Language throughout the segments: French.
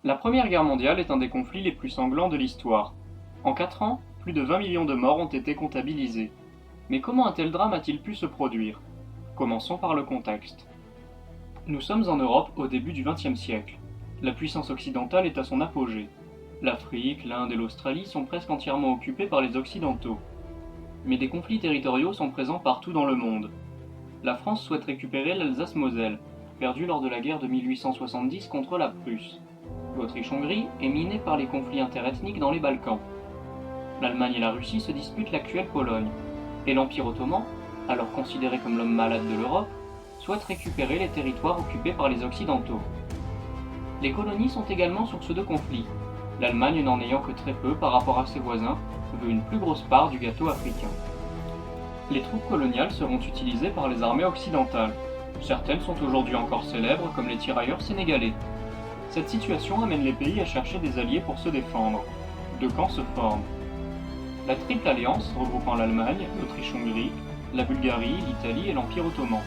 La Première Guerre mondiale est un des conflits les plus sanglants de l'histoire. En 4 ans, plus de 20 millions de morts ont été comptabilisés. Mais comment un tel drame a-t-il pu se produire? Commençons par le contexte. Nous sommes en Europe au début du XXe siècle. La puissance occidentale est à son apogée. L'Afrique, l'Inde et l'Australie sont presque entièrement occupées par les Occidentaux. Mais des conflits territoriaux sont présents partout dans le monde. La France souhaite récupérer l'Alsace-Moselle, perdue lors de la guerre de 1870 contre la Prusse. L'Autriche-Hongrie est minée par les conflits interethniques dans les Balkans. L'Allemagne et la Russie se disputent l'actuelle Pologne. Et l'Empire ottoman, alors considéré comme l'homme malade de l'Europe, souhaite récupérer les territoires occupés par les Occidentaux. Les colonies sont également source de conflits. L'Allemagne, n'en ayant que très peu par rapport à ses voisins, veut une plus grosse part du gâteau africain. Les troupes coloniales seront utilisées par les armées occidentales. Certaines sont aujourd'hui encore célèbres, comme les tirailleurs sénégalais. Cette situation amène les pays à chercher des alliés pour se défendre. Deux camps se forment. La Triple Alliance, regroupant l'Allemagne, l'Autriche-Hongrie, la Bulgarie, l'Italie et l'Empire ottoman.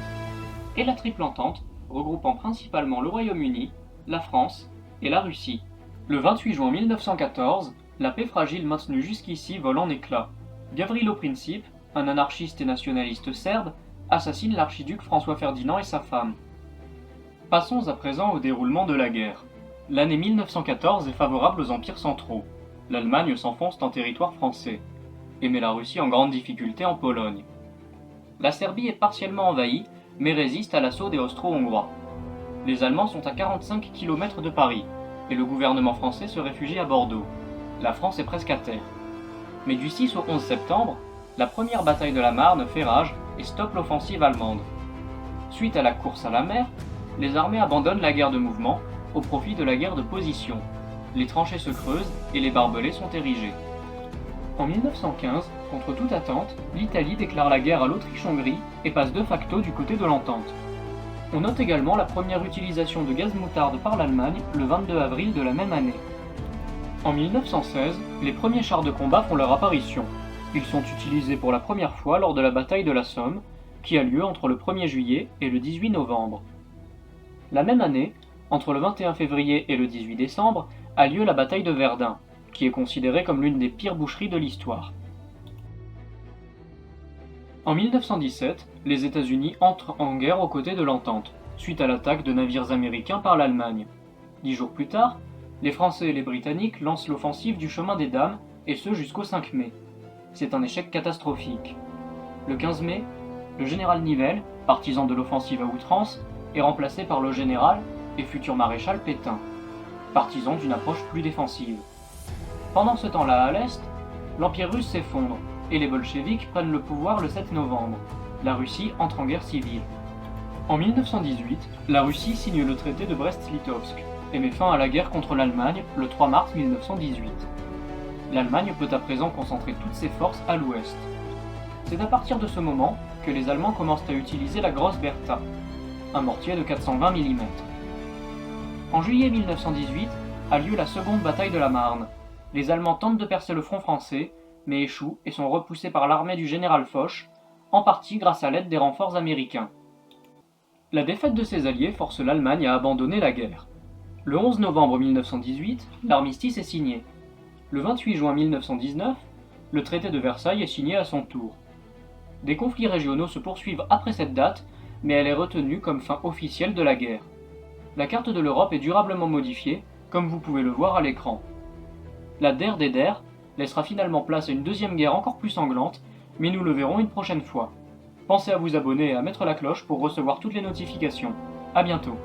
Et la Triple Entente, regroupant principalement le Royaume-Uni, la France et la Russie. Le 28 juin 1914, la paix fragile maintenue jusqu'ici vole en éclats. Gavrilo Princip, un anarchiste et nationaliste serbe, assassine l'archiduc François Ferdinand et sa femme. Passons à présent au déroulement de la guerre. L'année 1914 est favorable aux empires centraux. L'Allemagne s'enfonce en territoire français, et met la Russie en grande difficulté en Pologne. La Serbie est partiellement envahie, mais résiste à l'assaut des Austro-Hongrois. Les Allemands sont à 45 km de Paris, et le gouvernement français se réfugie à Bordeaux. La France est presque à terre. Mais du 6 au 11 septembre, la première bataille de la Marne fait rage et stoppe l'offensive allemande. Suite à la course à la mer, les armées abandonnent la guerre de mouvement au profit de la guerre de position. Les tranchées se creusent et les barbelés sont érigés. En 1915, contre toute attente, l'Italie déclare la guerre à l'Autriche-Hongrie et passe de facto du côté de l'entente. On note également la première utilisation de gaz moutarde par l'Allemagne le 22 avril de la même année. En 1916, les premiers chars de combat font leur apparition. Ils sont utilisés pour la première fois lors de la bataille de la Somme, qui a lieu entre le 1er juillet et le 18 novembre. La même année, entre le 21 février et le 18 décembre, a lieu la bataille de Verdun, qui est considérée comme l'une des pires boucheries de l'histoire. En 1917, les États-Unis entrent en guerre aux côtés de l'Entente, suite à l'attaque de navires américains par l'Allemagne. 10 jours plus tard, les Français et les Britanniques lancent l'offensive du chemin des Dames, et ce jusqu'au 5 mai. C'est un échec catastrophique. Le 15 mai, le général Nivelle, partisan de l'offensive à outrance, est remplacé par le général et futur maréchal Pétain, partisan d'une approche plus défensive. Pendant ce temps-là à l'Est, l'Empire russe s'effondre et les bolcheviks prennent le pouvoir le 7 novembre. La Russie entre en guerre civile. En 1918, la Russie signe le traité de Brest-Litovsk et met fin à la guerre contre l'Allemagne le 3 mars 1918. L'Allemagne peut à présent concentrer toutes ses forces à l'ouest. C'est à partir de ce moment que les Allemands commencent à utiliser la Grosse Bertha, un mortier de 420 mm. En juillet 1918 a lieu la seconde bataille de la Marne. Les Allemands tentent de percer le front français, mais échouent et sont repoussés par l'armée du général Foch, en partie grâce à l'aide des renforts américains. La défaite de ses alliés force l'Allemagne à abandonner la guerre. Le 11 novembre 1918, l'armistice est signé. Le 28 juin 1919, le traité de Versailles est signé à son tour. Des conflits régionaux se poursuivent après cette date, mais elle est retenue comme fin officielle de la guerre. La carte de l'Europe est durablement modifiée, comme vous pouvez le voir à l'écran. La Der des Der laissera finalement place à une deuxième guerre encore plus sanglante, mais nous le verrons une prochaine fois. Pensez à vous abonner et à mettre la cloche pour recevoir toutes les notifications. À bientôt.